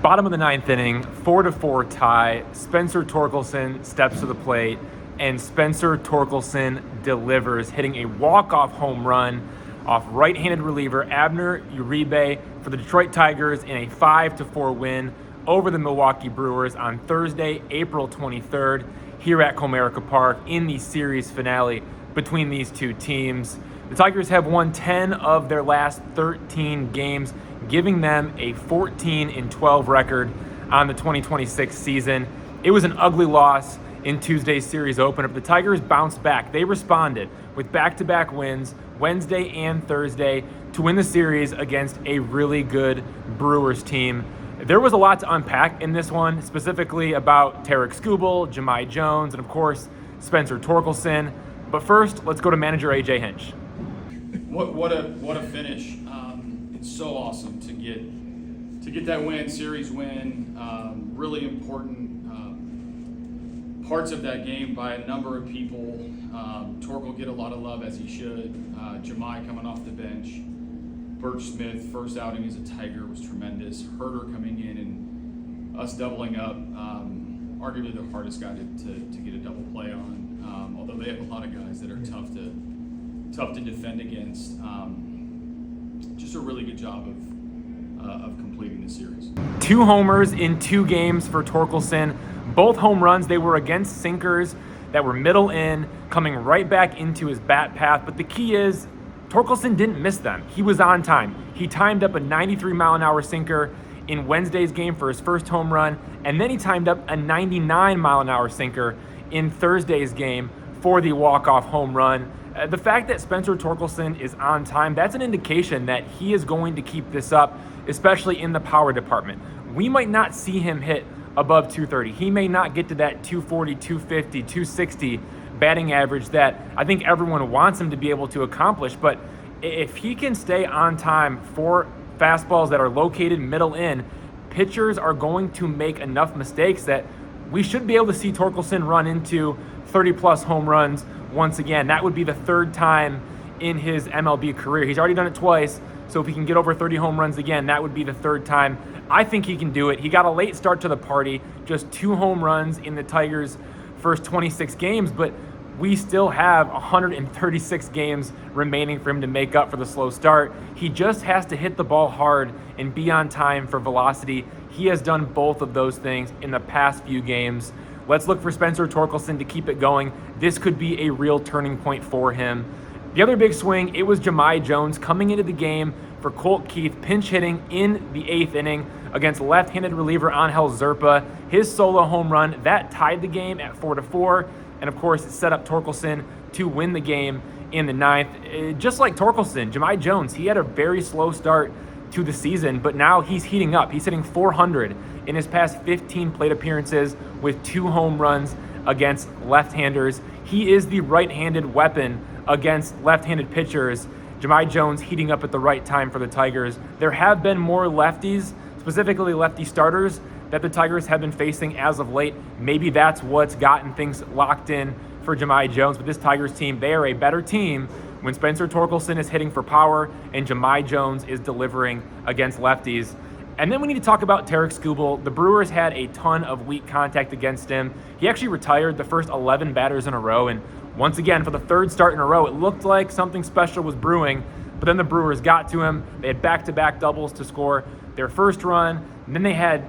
Bottom of the ninth inning, 4-4 tie. Spencer Torkelson steps to the plate, and Spencer Torkelson delivers, hitting a walk-off home run off right-handed reliever Abner Uribe for the Detroit Tigers in a 5-4 win over the Milwaukee Brewers on Thursday, April 23rd, here at Comerica Park in the series finale between these two teams. The Tigers have won 10 of their last 13 games, giving them a 14-12 record on the 2026 season. It was an ugly loss in Tuesday's series opener, but the Tigers bounced back. They responded with back-to-back wins Wednesday and Thursday to win the series against a really good Brewers team. There was a lot to unpack in this one, specifically about Tarik Skubal, Jahmai Jones, and of course, Spencer Torkelson. But first, let's go to manager A.J. Hinch. What a finish! It's so awesome to get that win, series win. Really important parts of that game by a number of people. Torkel get a lot of love as he should. Jahmai coming off the bench. Burch Smith, first outing as a Tiger, was tremendous. Herder coming in and us doubling up. Arguably the hardest guy to get a double play on. Although they have a lot of guys that are tough to defend against. Just a really good job of completing the series. 2 homers in 2 games for Torkelson. Both home runs, they were against sinkers that were middle in, coming right back into his bat path. But the key is, Torkelson didn't miss them. He was on time. He timed up a 93-mile-an-hour sinker in Wednesday's game for his first home run, and then he timed up a 99-mile-an-hour sinker in Thursday's game for the walk-off home run. The fact that Spencer Torkelson is on time, that's an indication that he is going to keep this up, especially in the power department. We might not see him hit above 230. He may not get to that 240, 250, 260 batting average that I think everyone wants him to be able to accomplish. But if he can stay on time for fastballs that are located middle in, pitchers are going to make enough mistakes that we should be able to see Torkelson run into 30-plus home runs once again. That would be the 3rd time in his MLB career. He's already done it twice, so if he can get over 30 home runs again, that would be the 3rd time. I think he can do it. He got a late start to the party, just 2 home runs in the Tigers' first 26 games, but we still have 136 games remaining for him to make up for the slow start. He just has to hit the ball hard and be on time for velocity. He has done both of those things in the past few games. Let's look for Spencer Torkelson to keep it going. This could be a real turning point for him. The other big swing, it was Jahmai Jones coming into the game for Colt Keith, pinch hitting in the 8th inning against left-handed reliever Angel Zerpa. His solo home run, that tied the game at 4-4, and of course it set up Torkelson to win the game in the 9th. Just like Torkelson, Jahmai Jones, he had a very slow start to the season, but now he's heating up. He's hitting .400 in his past 15 plate appearances with 2 home runs against left-handers. He is the right-handed weapon against left-handed pitchers. Jahmai Jones heating up at the right time for the Tigers. There have been more lefties, specifically lefty starters, that the Tigers have been facing as of late. Maybe that's what's gotten things locked in for Jahmai Jones. But this Tigers team, they are a better team when Spencer Torkelson is hitting for power and Jahmai Jones is delivering against lefties. And then we need to talk about Tarik Skubal. The Brewers had a ton of weak contact against him. He actually retired the first 11 batters in a row, and once again, for the 3rd start in a row, it looked like something special was brewing, but then the Brewers got to him. They had back-to-back doubles to score their first run, and then they had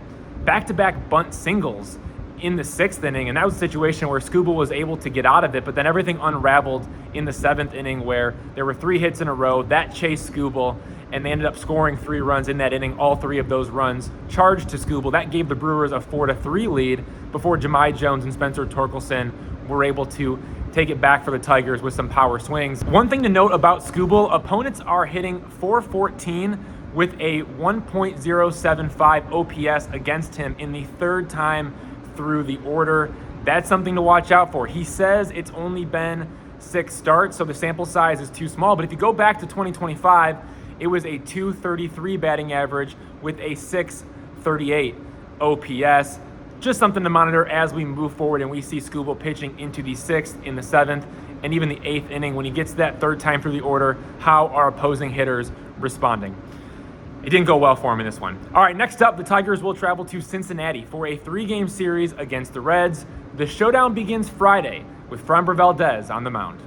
back-to-back bunt singles in the 6th inning, and that was a situation where Skubal was able to get out of it, but then everything unraveled in the 7th inning where there were 3 hits in a row. That chased Skubal, and they ended up scoring 3 runs in that inning. All 3 of those runs charged to Skubal. That gave the Brewers a 4-3 lead before Jahmai Jones and Spencer Torkelson were able to take it back for the Tigers with some power swings. One thing to note about Skubal, opponents are hitting .414 with a 1.075 OPS against him in the 3rd time through the order. That's something to watch out for. He says it's only been 6 starts, so the sample size is too small. But if you go back to 2025, it was a 233 batting average with a 638 OPS. Just something to monitor as we move forward and we see Skubal pitching into the 6th, in the 7th, and even the 8th inning when he gets that 3rd time through the order. How are opposing hitters responding? It didn't go well for him in this one. All right, next up, the Tigers will travel to Cincinnati for a 3-game series against the Reds. The showdown begins Friday with Framber Valdez on the mound.